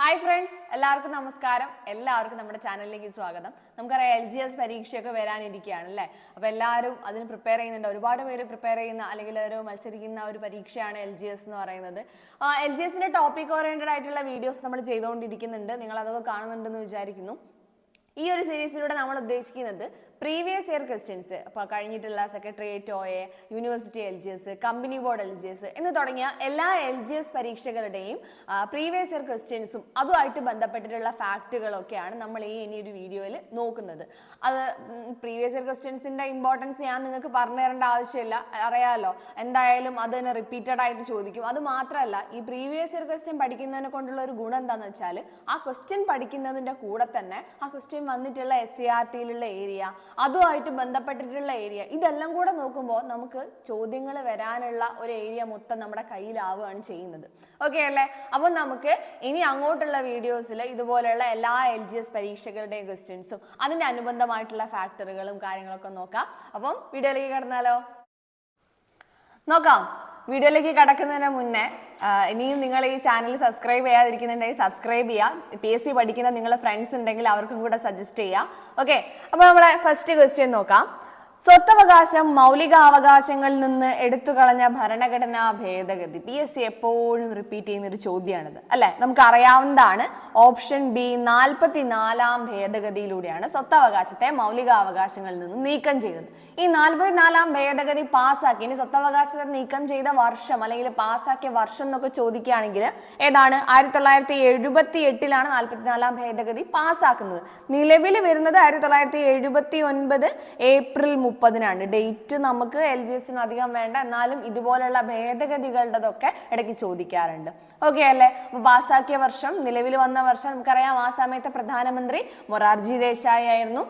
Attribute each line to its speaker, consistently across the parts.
Speaker 1: Hi friends, എല്ലാവർക്കും നമസ്കാരം. എല്ലാവർക്കും നമ്മുടെ ചാനലിലേക്ക് സ്വാഗതം. നമുക്കറിയാം LGS പരീക്ഷയൊക്കെ വരാനിരിക്കുകയാണ് അല്ലേ. അപ്പോൾ എല്ലാവരും അതിന് പ്രിപ്പയർ ചെയ്യുന്നുണ്ട്. ഒരുപാട് പേര് പ്രിപ്പയർ ചെയ്യുന്ന അല്ലെങ്കിൽ ഒരു മത്സരിക്കുന്ന ഒരു പരീക്ഷയാണ് LGS എന്ന് പറയുന്നത്. LGSന്റെ ടോപ്പിക് ഓറിയന്റഡ് ആയിട്ടുള്ള വീഡിയോസ് നമ്മൾ ചെയ്തുകൊണ്ടിരിക്കുന്നുണ്ട്. നിങ്ങൾ അതൊക്കെ കാണുന്നുണ്ടെന്ന് വിചാരിക്കുന്നു. ഈ ഒരു സീരീസിലൂടെ നമ്മൾ ഉദ്ദേശിക്കുന്നത് പ്രീവിയസ് ഇയർ ക്വസ്റ്റ്യൻസ്, അപ്പോൾ കഴിഞ്ഞിട്ടുള്ള secretariat OA, university LGS, company board LGS എന്ന് തുടങ്ങിയ എല്ലാ LGS പരീക്ഷകളുടെയും പ്രീവിയസ് ഇയർ ക്വസ്റ്റ്യൻസും അതുമായിട്ട് ബന്ധപ്പെട്ടിട്ടുള്ള ഫാക്റ്റുകളൊക്കെയാണ് നമ്മൾ ഇനിയൊരു വീഡിയോയിൽ നോക്കുന്നത്. അത് പ്രീവിയസ് ഇയർ ക്വസ്റ്റ്യൻസിൻ്റെ ഇമ്പോർട്ടൻസ് ഞാൻ നിങ്ങൾക്ക് പറഞ്ഞു തരേണ്ട ആവശ്യമില്ല, അറിയാമല്ലോ. എന്തായാലും അത് തന്നെ റിപ്പീറ്റഡ് ആയിട്ട് ചോദിക്കും. അത് മാത്രമല്ല, ഈ പ്രീവിയസ് ഇയർ ക്വസ്റ്റ്യൻ പഠിക്കുന്നതിനെ കൊണ്ടുള്ള ഒരു ഗുണം എന്താണെന്ന് വെച്ചാൽ ആ ക്വസ്റ്റ്യൻ പഠിക്കുന്നതിൻ്റെ കൂടെ തന്നെ ആ ക്വസ്റ്റ്യൻ വന്നിട്ടുള്ള SCERTയിലുള്ള ഏരിയ, അതുമായിട്ട് ബന്ധപ്പെട്ടിട്ടുള്ള ഏരിയ, ഇതെല്ലാം കൂടെ നോക്കുമ്പോൾ നമുക്ക് ചോദ്യങ്ങൾ വരാനുള്ള ഒരു ഏരിയ മൊത്തം നമ്മുടെ കയ്യിലാവുകയാണ് ചെയ്യുന്നത്. ഓക്കെ അല്ലേ? അപ്പോൾ നമുക്ക് ഇനി അങ്ങോട്ടുള്ള വീഡിയോസിൽ ഇതുപോലെയുള്ള എല്ലാ LGS പരീക്ഷകളുടെയും ക്വസ്റ്റ്യൻസും അതിൻ്റെ അനുബന്ധമായിട്ടുള്ള ഫാക്ടറുകളും കാര്യങ്ങളൊക്കെ നോക്കാം. അപ്പം വീഡിയോയിലേക്ക് കടന്നാലോ? നോക്കാം. വീഡിയോയിലേക്ക് കടക്കുന്നതിന് മുന്നേ ഇനിയും നിങ്ങൾ ഈ ചാനൽ സബ്സ്ക്രൈബ് ചെയ്യാതിരിക്കുന്നുണ്ടെങ്കിൽ സബ്സ്ക്രൈബ് ചെയ്യുക. PSC പഠിക്കുന്ന നിങ്ങളുടെ ഫ്രണ്ട്സ് ഉണ്ടെങ്കിൽ അവർക്കും കൂടെ സജസ്റ്റ് ചെയ്യാം. ഓക്കെ, അപ്പോൾ നമ്മുടെ ഫസ്റ്റ് ക്വസ്റ്റ്യൻ നോക്കാം. സ്വത്തവകാശം മൗലികാവകാശങ്ങളിൽ നിന്ന് എടുത്തു കളഞ്ഞ ഭരണഘടനാ ഭേദഗതി. PSC എപ്പോഴും റിപ്പീറ്റ് ചെയ്യുന്ന ഒരു ചോദ്യമാണിത് അല്ലെ. നമുക്ക് അറിയാവുന്നതാണ്. ഓപ്ഷൻ B 44-ാം ഭേദഗതിയിലൂടെയാണ് സ്വത്തവകാശത്തെ മൗലികാവകാശങ്ങളിൽ നിന്ന് നീക്കം ചെയ്തത്. ഈ 44-ാം ഭേദഗതി പാസ്സാക്കി, ഇനി സ്വത്തവകാശത്തെ നീക്കം ചെയ്ത വർഷം അല്ലെങ്കിൽ പാസ്സാക്കിയ വർഷം എന്നൊക്കെ ചോദിക്കുകയാണെങ്കിൽ ഏതാണ്? 1978-ലാണ് 44-ാം ഭേദഗതി പാസ്സാക്കുന്നത്. നിലവിൽ വരുന്നത് 1979 ഏപ്രിൽ 30-നാണ്. ഡേറ്റ് നമുക്ക് LGSന് അധികം വേണ്ട, എന്നാലും ഇതുപോലെയുള്ള ഭേദഗതികളുടെതൊക്കെ ഇടയ്ക്ക് ചോദിക്കാറുണ്ട്. ഓക്കെ അല്ലേ? അപ്പൊ പാസ്സാക്കിയ വർഷം, നിലവിൽ വന്ന വർഷം നമുക്കറിയാം. ആ സമയത്ത് പ്രധാനമന്ത്രി മൊറാർജി ദേശായി ആയിരുന്നു,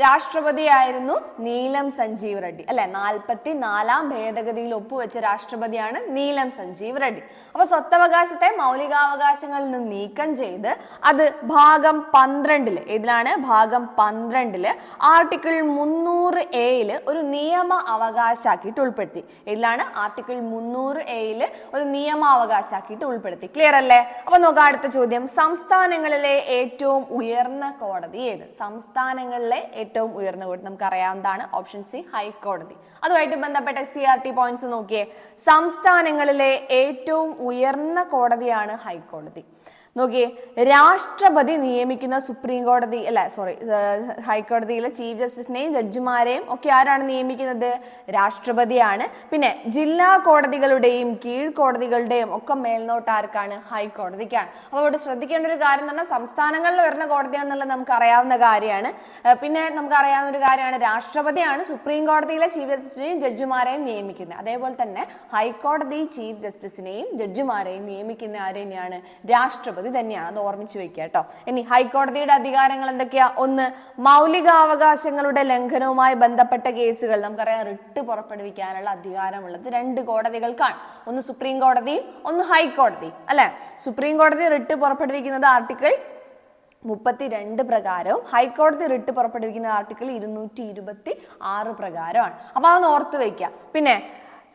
Speaker 1: രാഷ്ട്രപതിയായിരുന്നു നീലം സഞ്ജീവ് റെഡ്ഡി അല്ലെ. 44-ാം ഭേദഗതിയിൽ ഒപ്പുവെച്ച രാഷ്ട്രപതിയാണ് നീലം സഞ്ജീവ് റെഡ്ഡി. അപ്പൊ സ്വത്തവകാശത്തെ മൗലികാവകാശങ്ങളിൽ നിന്ന് നീക്കം ചെയ്ത് അത് ഭാഗം 12-ല്, ഇതിലാണ് ഭാഗം 12-ല് ആർട്ടിക്കിൾ 300A ഒരു നിയമ അവകാശാക്കിയിട്ട് ഉൾപ്പെടുത്തി. ഇതിലാണ് ആർട്ടിക്കിൾ 300A ഒരു നിയമ അവകാശാക്കിയിട്ട് ഉൾപ്പെടുത്തി. ക്ലിയർ അല്ലേ? അപ്പൊ നോക്കാം അടുത്ത ചോദ്യം. സംസ്ഥാനങ്ങളിലെ ഏറ്റവും ഉയർന്ന കോടതി ഏത്? സംസ്ഥാനങ്ങളിലെ ഏറ്റവും ഉയർന്ന കോടതി നമുക്ക് അറിയാവുന്നതാണ്. ഓപ്ഷൻ C ഹൈക്കോടതി. അതുമായിട്ട് ബന്ധപ്പെട്ട SCERT പോയിന്റ്സ് നോക്കിയേ. സംസ്ഥാനങ്ങളിലെ ഏറ്റവും ഉയർന്ന കോടതിയാണ് ഹൈക്കോടതി. നോക്കിയേ, രാഷ്ട്രപതി നിയമിക്കുന്ന സുപ്രീം കോടതി ഹൈക്കോടതിയിലെ ചീഫ് ജസ്റ്റിസിനെയും ജഡ്ജിമാരെയും ഒക്കെ ആരാണ് നിയമിക്കുന്നത്? രാഷ്ട്രപതിയാണ്. പിന്നെ ജില്ലാ കോടതികളുടെയും കീഴ്ക്കോടതികളുടെയും ഒക്കെ മേൽനോട്ട് ആർക്കാണ്? ഹൈക്കോടതിക്കാണ്. അപ്പോൾ ഇവിടെ ശ്രദ്ധിക്കേണ്ട ഒരു കാര്യം എന്ന് പറഞ്ഞാൽ സംസ്ഥാനങ്ങളിൽ വരുന്ന കോടതിയാണെന്നുള്ളത് നമുക്ക് അറിയാവുന്ന കാര്യമാണ്. പിന്നെ നമുക്ക് അറിയാവുന്ന ഒരു കാര്യമാണ്, രാഷ്ട്രപതിയാണ് സുപ്രീം കോടതിയിലെ ചീഫ് ജസ്റ്റിസിനെയും ജഡ്ജിമാരെയും നിയമിക്കുന്നത്. അതേപോലെ തന്നെ ഹൈക്കോടതി ചീഫ് ജസ്റ്റിസിനെയും ജഡ്ജിമാരെയും നിയമിക്കുന്ന ആര് തന്നെയാണ്? രാഷ്ട്രപതി തന്നെയാണ്. അത് ഓർമ്മിച്ചു വെക്കുക കേട്ടോ. ഇനി ഹൈക്കോടതിയുടെ അധികാരങ്ങൾ എന്തൊക്കെയാ? ഒന്ന്, മൗലികാവകാശങ്ങളുടെ ലംഘനവുമായി ബന്ധപ്പെട്ട കേസുകൾ നമുക്കറിയാം റിട്ട് പുറപ്പെടുവിക്കാനുള്ള അധികാരമുള്ളത് 2 കോടതികൾക്കാണ്. ഒന്ന് സുപ്രീം കോടതിയും ഒന്ന് ഹൈക്കോടതി അല്ലെ. സുപ്രീം കോടതി റിട്ട് പുറപ്പെടുവിക്കുന്നത് ആർട്ടിക്കിൾ 32 പ്രകാരവും ഹൈക്കോടതി റിട്ട് പുറപ്പെടുവിക്കുന്ന ആർട്ടിക്കിൾ 226 പ്രകാരമാണ്. അപ്പൊ അതൊന്ന് ഓർത്ത് വയ്ക്കുക. പിന്നെ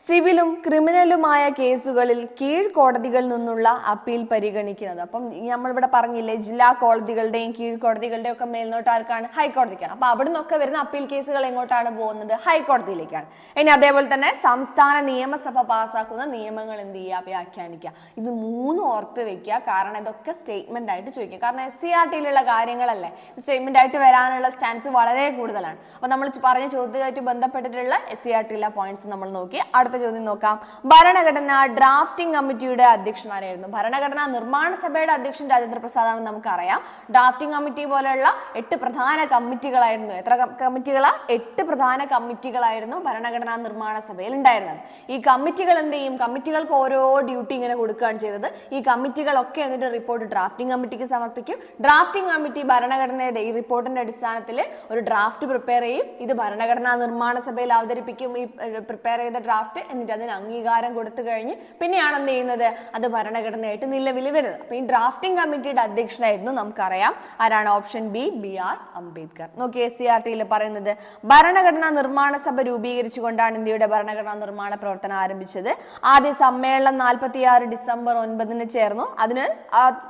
Speaker 1: സിവിലും ക്രിമിനലുമായ കേസുകളിൽ കീഴ്ക്കോടതികളിൽ നിന്നുള്ള അപ്പീൽ പരിഗണിക്കുന്നത്. അപ്പം നമ്മളിവിടെ പറഞ്ഞില്ലേ, ജില്ലാ കോടതികളുടെയും കീഴ്ക്കോടതികളുടെയും ഒക്കെ മേൽനോട്ടാർക്കാണ്? ഹൈക്കോടതിക്കാണ്. അപ്പൊ അവിടെ നിന്നൊക്കെ വരുന്ന അപ്പീൽ കേസുകൾ എങ്ങോട്ടാണ് പോകുന്നത്? ഹൈക്കോടതിയിലേക്കാണ്. ഇനി അതേപോലെ തന്നെ സംസ്ഥാന നിയമസഭ പാസ്സാക്കുന്ന നിയമങ്ങൾ എന്ത് ചെയ്യുക? വ്യാഖ്യാനിക്കുക. ഇത് 3 ഓർത്ത് വെക്കുക. കാരണം ഇതൊക്കെ സ്റ്റേറ്റ്മെന്റ് ആയിട്ട് ചോദിക്കുക. കാരണം SCERTയിലുള്ള കാര്യങ്ങളല്ലേ, സ്റ്റേറ്റ്മെന്റ് ആയിട്ട് വരാനുള്ള ചാൻസ് വളരെ കൂടുതലാണ്. അപ്പൊ നമ്മൾ പറഞ്ഞ ചോദ്യമായിട്ട് ബന്ധപ്പെട്ടിട്ടുള്ള SCERTയിലെ പോയിന്റ്സ് നമ്മൾ നോക്കി. അടുത്ത ചോദ്യം നോക്കാം. ഭരണഘടനാ ഡ്രാഫ്റ്റിംഗ് കമ്മിറ്റിയുടെ അധ്യക്ഷനാരായിരുന്നു? ഭരണഘടനാ നിർമ്മാണ സഭയുടെ അധ്യക്ഷൻ രാജേന്ദ്ര പ്രസാദ് ആണെന്ന് നമുക്കറിയാം. ഡ്രാഫ്റ്റിംഗ് കമ്മിറ്റി പോലെയുള്ള 8 പ്രധാന കമ്മിറ്റികളായിരുന്നു. എത്ര കമ്മിറ്റികളാ? 8 പ്രധാന കമ്മിറ്റികളായിരുന്നു ഭരണഘടനാ നിർമ്മാണ സഭയിൽ ഉണ്ടായിരുന്നത്. ഈ കമ്മിറ്റികൾ എന്ത് ചെയ്യും? കമ്മിറ്റികൾക്ക് ഓരോ ഡ്യൂട്ടി ഇങ്ങനെ കൊടുക്കുകയാണ് ചെയ്തത്. ഈ കമ്മിറ്റികളൊക്കെ എന്നിട്ട് റിപ്പോർട്ട് ഡ്രാഫ്റ്റിംഗ് കമ്മിറ്റിക്ക് സമർപ്പിക്കും. ഡ്രാഫ്റ്റിംഗ് കമ്മിറ്റി ഭരണഘടനയുടെ ഈ റിപ്പോർട്ടിന്റെ അടിസ്ഥാനത്തിൽ ഒരു ഡ്രാഫ്റ്റ് പ്രിപ്പയർ ചെയ്യും. ഇത് ഭരണഘടനാ നിർമ്മാണ സഭയിൽ അവതരിപ്പിക്കും. ഈ പ്രിപ്പയർ ചെയ്ത ഡ്രാഫ്റ്റ് ഡ്രാഫ്റ്റ്, എന്നിട്ട് അതിന് അംഗീകാരം കൊടുത്തു കഴിഞ്ഞ് പിന്നെയാണ് എന്ത് ചെയ്യുന്നത്, അത് ഭരണഘടനയായിട്ട് നിലവിൽ വരുന്നത്. അപ്പൊ ഈ ഡ്രാഫ്റ്റിംഗ് കമ്മിറ്റിയുടെ അധ്യക്ഷനായിരുന്നു നമുക്കറിയാം ആരാണ്, ഓപ്ഷൻ ബി BR അംബേദ്കർ. നോക്കിയേ CRT പറയുന്നത് ഭരണഘടനാ നിർമ്മാണ സഭ രൂപീകരിച്ചുകൊണ്ടാണ് ഇന്ത്യയുടെ ഭരണഘടനാ നിർമ്മാണ പ്രവർത്തനം ആരംഭിച്ചത്. ആദ്യ സമ്മേളനം 46 ഡിസംബർ 9 ചേർന്നു. അതിന്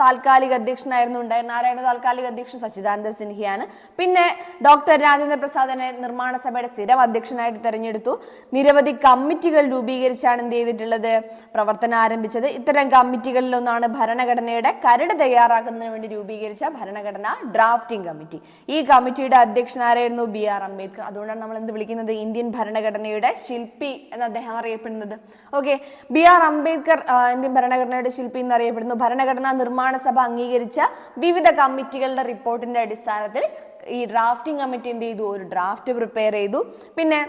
Speaker 1: താൽക്കാലിക അധ്യക്ഷനായിരുന്നു ഉണ്ടായിരുന്ന ആരാണ് താൽക്കാലിക അധ്യക്ഷൻ, സച്ചിദാനന്ദ സിൻഹയാണ്. പിന്നെ ഡോക്ടർ രാജേന്ദ്ര പ്രസാദിനെ നിർമ്മാണ സഭയുടെ സ്ഥിരം അധ്യക്ഷനായിട്ട് തെരഞ്ഞെടുത്തു. നിരവധി കമ്മിറ്റികൾ രൂപീകരിച്ചാണ് എന്ത് ചെയ്തിട്ടുള്ളത്, പ്രവർത്തനം ആരംഭിച്ചത്. ഇത്തരം കമ്മിറ്റികളിൽ ഒന്നാണ് ഭരണഘടനയുടെ കരട് തയ്യാറാക്കുന്നതിന് വേണ്ടി രൂപീകരിച്ച ഭരണഘടനാ ഡ്രാഫ്റ്റിംഗ് കമ്മിറ്റി. ഈ കമ്മിറ്റിയുടെ അധ്യക്ഷനാരായിരുന്നു BR അംബേദ്കർ. അതുകൊണ്ടാണ് നമ്മൾ എന്ത് വിളിക്കുന്നത്, ഇന്ത്യൻ ഭരണഘടനയുടെ ശില്പി എന്ന് അദ്ദേഹം അറിയപ്പെടുന്നത്. ഓക്കെ, BR അംബേദ്കർ ഇന്ത്യൻ ഭരണഘടനയുടെ ശില്പി എന്നറിയപ്പെടുന്നു. ഭരണഘടനാ നിർമ്മാണ സഭ അംഗീകരിച്ച വിവിധ കമ്മിറ്റികളുടെ റിപ്പോർട്ടിന്റെ അടിസ്ഥാനത്തിൽ ഈ ഡ്രാഫ്റ്റിംഗ് കമ്മിറ്റി എന്ത് ചെയ്തു, ഒരു ഡ്രാഫ്റ്റ് പ്രിപ്പയർ ചെയ്തു. പിന്നെ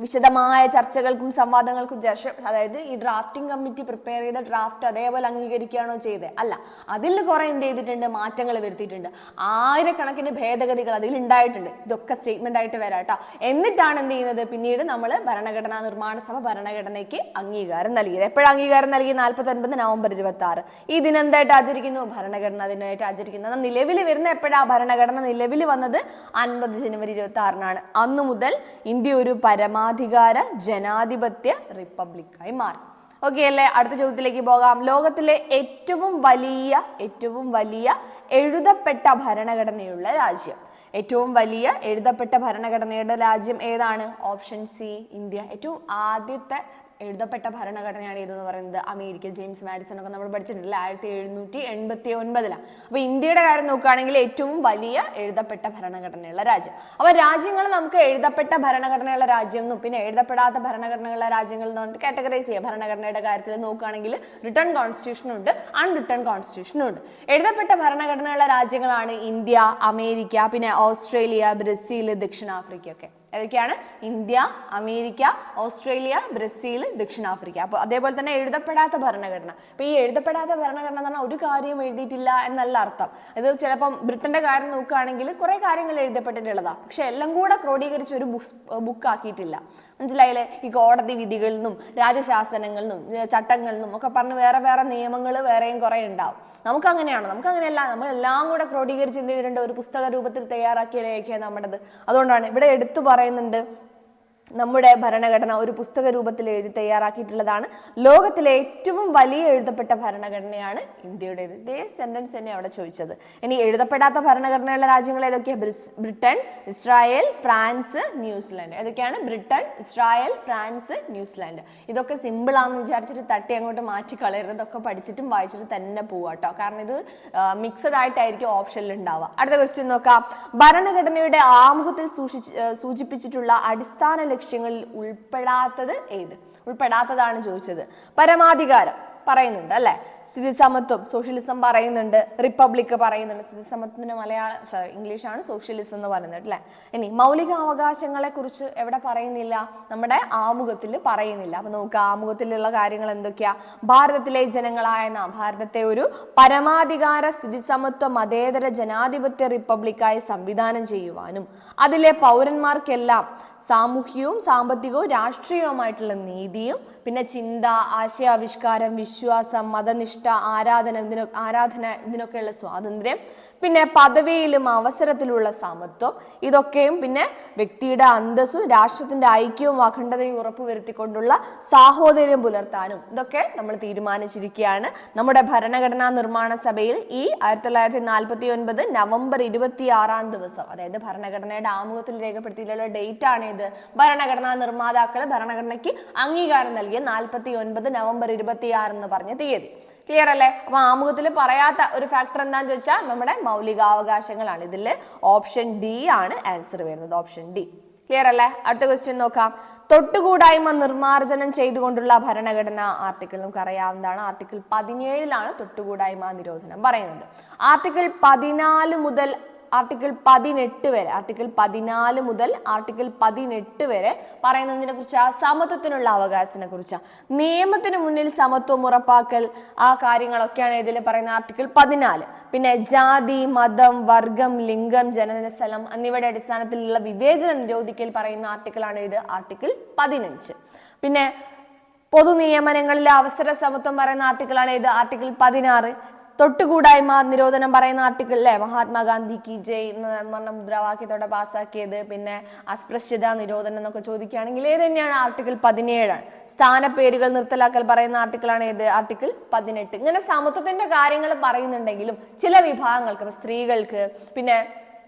Speaker 1: വിശദമായ ചർച്ചകൾക്കും സംവാദങ്ങൾക്കും ശേഷം, അതായത് ഈ ഡ്രാഫ്റ്റിംഗ് കമ്മിറ്റി പ്രിപ്പയർ ചെയ്ത ഡ്രാഫ്റ്റ് അതേപോലെ അംഗീകരിക്കുകയാണോ ചെയ്തത്, അല്ല, അതിൽ കുറെ എന്ത് ചെയ്തിട്ടുണ്ട്, മാറ്റങ്ങൾ വരുത്തിയിട്ടുണ്ട്. ആയിരക്കണക്കിന് ഭേദഗതികൾ അതിൽ ഉണ്ടായിട്ടുണ്ട്. ഇതൊക്കെ സ്റ്റേറ്റ്മെന്റ് ആയിട്ട് വരാം കേട്ടോ. എന്നിട്ടാണ് എന്ത് ചെയ്യുന്നത്, പിന്നീട് നമ്മൾ ഭരണഘടനാ നിർമ്മാണ സഭ ഭരണഘടനയ്ക്ക് അംഗീകാരം നൽകിയത്. എപ്പോഴും അംഗീകാരം നൽകി, 49 നവംബർ 26. ഈ ദിനം എന്തായിട്ട് ആചരിക്കുന്നു, ഭരണഘടനാ ദിനമായിട്ട് ആചരിക്കുന്നത്. നിലവിൽ വരുന്ന എപ്പോഴാണ് ഭരണഘടന നിലവിൽ വന്നത്, 50 ജനുവരി 26. അന്നു മുതൽ ഇന്ത്യ ഒരു പരമാധികാര ജനാധിപത്യ റിപ്പബ്ലിക്കായി മാറി. ഓക്കെ അല്ലേ? അടുത്ത ചോദ്യത്തിലേക്ക് പോകാം. ലോകത്തിലെ ഏറ്റവും വലിയ എഴുതപ്പെട്ട ഭരണഘടനയുള്ള രാജ്യം, ഏറ്റവും വലിയ എഴുതപ്പെട്ട ഭരണഘടനയുടെ രാജ്യം ഏതാണ്? Option C, India. ഏറ്റവും ആദ്യത്തെ എഴുതപ്പെട്ട ഭരണഘടനയാണ് ഇതെന്ന് പറയുന്നത് അമേരിക്ക. ജെയിംസ് മാഡിസൺ ഒക്കെ നമ്മൾ പഠിച്ചിട്ടുണ്ടല്ലേ, 1789. അപ്പൊ ഇന്ത്യയുടെ കാര്യം നോക്കുകയാണെങ്കിൽ ഏറ്റവും വലിയ എഴുതപ്പെട്ട ഭരണഘടനയുള്ള രാജ്യം. അപ്പൊ രാജ്യങ്ങൾ നമുക്ക് എഴുതപ്പെട്ട ഭരണഘടനയുള്ള രാജ്യം എന്നും പിന്നെ എഴുതപ്പെടാത്ത ഭരണഘടനയുള്ള രാജ്യങ്ങൾ എന്ന് പറഞ്ഞിട്ട് കാറ്റഗറൈസ് ചെയ്യാം. ഭരണഘടനയുടെ കാര്യത്തിൽ നോക്കുകയാണെങ്കിൽ റിട്ടേൺ കോൺസ്റ്റിറ്റ്യൂഷനും ഉണ്ട്, അൺറിട്ടേൺ കോൺസ്റ്റിറ്റ്യൂഷനും ഉണ്ട്. എഴുതപ്പെട്ട ഭരണഘടനയുള്ള രാജ്യങ്ങളാണ് ഇന്ത്യ, അമേരിക്ക, പിന്നെ ഓസ്ട്രേലിയ, ബ്രസീൽ, ദക്ഷിണാഫ്രിക്ക ഒക്കെ. ഏതൊക്കെയാണ്? ഇന്ത്യ, അമേരിക്ക, ഓസ്ട്രേലിയ, ബ്രസീൽ, ദക്ഷിണാഫ്രിക്ക. അപ്പോൾ അതേപോലെ തന്നെ എഴുതപ്പെടാത്ത ഭരണഘടന. അപ്പോൾ ഈ എഴുതപ്പെടാത്ത ഭരണഘടന എന്ന് പറഞ്ഞാൽ ഒരു കാര്യം എഴുതിയിട്ടില്ല എന്നല്ല അർത്ഥം. ഇത് ചിലപ്പം ബ്രിട്ടന്റെ കാര്യം നോക്കുകയാണെങ്കിൽ കുറെ കാര്യങ്ങൾ എഴുതപ്പെട്ടിട്ടുള്ളതാണ്, പക്ഷെ എല്ലാം കൂടെ ക്രോഡീകരിച്ച് ഒരു ബുക്ക് ആക്കിയിട്ടില്ല. മനസ്സിലായില്ലേ? ഈ കോടതി വിധികളിൽ നിന്നും രാജശാസനങ്ങളിൽ നിന്നും ചട്ടങ്ങളിൽ നിന്നും ഒക്കെ പറഞ്ഞ് വേറെ വേറെ നിയമങ്ങൾ വേറെയും കുറെ ഉണ്ടാവും. നമുക്കങ്ങനെയാണ്? നമുക്കങ്ങനെയല്ല. നമ്മൾ എല്ലാം കൂടെ ക്രോഡീകരിച്ച് എന്ത് ചെയ്തിട്ടുണ്ട്, ഒരു പുസ്തക രൂപത്തിൽ തയ്യാറാക്കിയ രേഖയാണ് നമ്മുടേത്. അതുകൊണ്ടാണ് ഇവിടെ എടുത്തു പറയുന്നുണ്ട്, നമ്മുടെ ഭരണഘടന ഒരു പുസ്തക രൂപത്തിൽ എഴുതി തയ്യാറാക്കിയിട്ടുള്ളതാണ്. ലോകത്തിലെ ഏറ്റവും വലിയ എഴുതപ്പെട്ട ഭരണഘടനയാണ് ഇന്ത്യയുടേത്. ഇതേ സെന്റൻസ് തന്നെ അവിടെ ചോദിച്ചത്. ഇനി എഴുതപ്പെടാത്ത ഭരണഘടനയുള്ള രാജ്യങ്ങൾ ഏതൊക്കെയാണ്? Britain, Israel, France, New Zealand. ഏതൊക്കെയാണ്? Britain, Israel, France, New Zealand. ഇതൊക്കെ സിമ്പിൾ ആണെന്ന് വിചാരിച്ചിട്ട് തട്ടി അങ്ങോട്ട് മാറ്റി കളയരുത്. ഇതൊക്കെ പഠിച്ചിട്ടും വായിച്ചിട്ടും തന്നെ പോവാട്ടോ, കാരണം ഇത് മിക്സഡ് ആയിട്ടായിരിക്കും ഓപ്ഷനിൽ ഉണ്ടാവുക. അടുത്ത ക്വസ്റ്റ്യൻ നോക്കാം. ഭരണഘടനയുടെ ആമുഖത്തിൽ സൂചിപ്പിച്ചിട്ടുള്ള അടിസ്ഥാന ലക്ഷ്യങ്ങളിൽ ഉൾപ്പെടാത്തത് ഏത്? ഉൾപ്പെടാത്തതാണ് ചോദിച്ചത്. പരമാധികാരം പറയുന്നുണ്ട് അല്ലെ, സ്ഥിതി സമത്വം, സോഷ്യലിസം പറയുന്നുണ്ട്, റിപ്പബ്ലിക് പറയുന്നുണ്ട്. സ്ഥിതി സമത്വത്തിന്റെ ഇംഗ്ലീഷാണ് സോഷ്യലിസം എന്ന് പറയുന്നത് അല്ലെ. ഇനി മൗലിക അവകാശങ്ങളെ കുറിച്ച് എവിടെ പറയുന്നില്ല? നമ്മുടെ ആമുഖത്തിൽ പറയുന്നില്ല. അപ്പൊ നോക്കുക, ആമുഖത്തിലുള്ള കാര്യങ്ങൾ എന്തൊക്കെയാ? ഭാരതത്തിലെ ജനങ്ങളായ നാം ഭാരതത്തെ ഒരു പരമാധികാര സ്ഥിതി സമത്വ മതേതര ജനാധിപത്യ റിപ്പബ്ലിക്കായി സംവിധാനം ചെയ്യുവാനും അതിലെ പൗരന്മാർക്കെല്ലാം സാമൂഹ്യവും സാമ്പത്തികവും രാഷ്ട്രീയവുമായിട്ടുള്ള നീതിയും പിന്നെ ചിന്ത, ആശയാവിഷ്കാരം, വിശ്വാസം, മതനിഷ്ഠ, ആരാധന ഇതിനൊക്കെയുള്ള സ്വാതന്ത്ര്യം, പിന്നെ പദവിയിലും അവസരത്തിലുള്ള സമത്വം, ഇതൊക്കെയും പിന്നെ വ്യക്തിയുടെ അന്തസ്സും രാഷ്ട്രത്തിന്റെ ഐക്യവും അഖണ്ഡതയും ഉറപ്പുവരുത്തിക്കൊണ്ടുള്ള സാഹോദര്യം പുലർത്താനും ഇതൊക്കെ നമ്മൾ തീരുമാനിച്ചിരിക്കുകയാണ്. നമ്മുടെ ഭരണഘടനാ നിർമ്മാണ സഭയിൽ ഈ 1949 നവംബർ 26 അതായത് ഭരണഘടനയുടെ ആമുഖത്തിൽ രേഖപ്പെടുത്തിയിട്ടുള്ള ഡേറ്റ് ആണ് ഇത്. ഭരണഘടനാ നിർമ്മാതാക്കൾ ഭരണഘടനയ്ക്ക് അംഗീകാരം നൽകിയ 49 നവംബർ 26 എന്ന് പറഞ്ഞ തീയതി. ക്ലിയർ അല്ലേ? അപ്പൊ ആമുഖത്തിൽ പറയാത്ത ഒരു ഫാക്ടർ എന്താന്ന് ചോദിച്ചാൽ നമ്മുടെ മൗലികാവകാശങ്ങളാണ്. ഇതിൽ ഓപ്ഷൻ ഡി ആണ് ആൻസർ വരുന്നത്. Option D. ക്ലിയർ അല്ലേ? അടുത്ത ക്വസ്റ്റ്യൻ നോക്കാം. തൊട്ടുകൂടായ്മ നിർമ്മാർജ്ജനം ചെയ്തുകൊണ്ടുള്ള ഭരണഘടന ആർട്ടിക്കിൾ നമുക്ക് അറിയാവുന്നതാണ്. ആർട്ടിക്കിൾ 17 തൊട്ടുകൂടായ്മ നിരോധനം പറയുന്നത്. ആർട്ടിക്കിൾ 14 മുതൽ ആർട്ടിക്കിൾ 18 വരെ, ആർട്ടിക്കിൾ 14 മുതൽ ആർട്ടിക്കിൾ 18 വരെ പറയുന്നതിനെ കുറിച്ചാ? സമത്വത്തിനുള്ള അവകാശത്തിനെ കുറിച്ചാ. നിയമത്തിന് മുന്നിൽ സമത്വം ഉറപ്പാക്കൽ, ആ കാര്യങ്ങളൊക്കെയാണ് ഇതിൽ പറയുന്ന ആർട്ടിക്കിൾ 14. പിന്നെ ജാതി, മതം, വർഗം, ലിംഗം, ജനനസ്ഥലം എന്നിവയുടെ അടിസ്ഥാനത്തിലുള്ള വിവേചനം നിരോധിക്കൽ പറയുന്ന ആർട്ടിക്കിൾ ആണ് ഇത്, ആർട്ടിക്കിൾ 15. പിന്നെ പൊതു നിയമനങ്ങളിലെ അവസര സമത്വം പറയുന്ന ആർട്ടിക്കിളാണ് ഏത്? ആർട്ടിക്കിൾ 16. തൊട്ടുകൂടായ്മ നിരോധനം പറയുന്ന ആർട്ടിക്കിൾ അല്ലെ, മഹാത്മാഗാന്ധി കി ജയ് എന്ന് പറഞ്ഞ മുദ്രാവാക്യത്തോടെ പാസ്സാക്കിയത്. പിന്നെ അസ്പൃശ്യത നിരോധനം എന്നൊക്കെ ചോദിക്കുകയാണെങ്കിൽ ഏത് തന്നെയാണ്? ആർട്ടിക്കിൾ 17. സ്ഥാനപ്പേരുകൾ നിർത്തലാക്കൽ പറയുന്ന ആർട്ടിക്കിളാണ് ഏത്? ആർട്ടിക്കിൾ 18. ഇങ്ങനെ സമത്വത്തിന്റെ കാര്യങ്ങൾ പറയുന്നുണ്ടെങ്കിലും ചില വിഭാഗങ്ങൾക്ക്, സ്ത്രീകൾക്ക്, പിന്നെ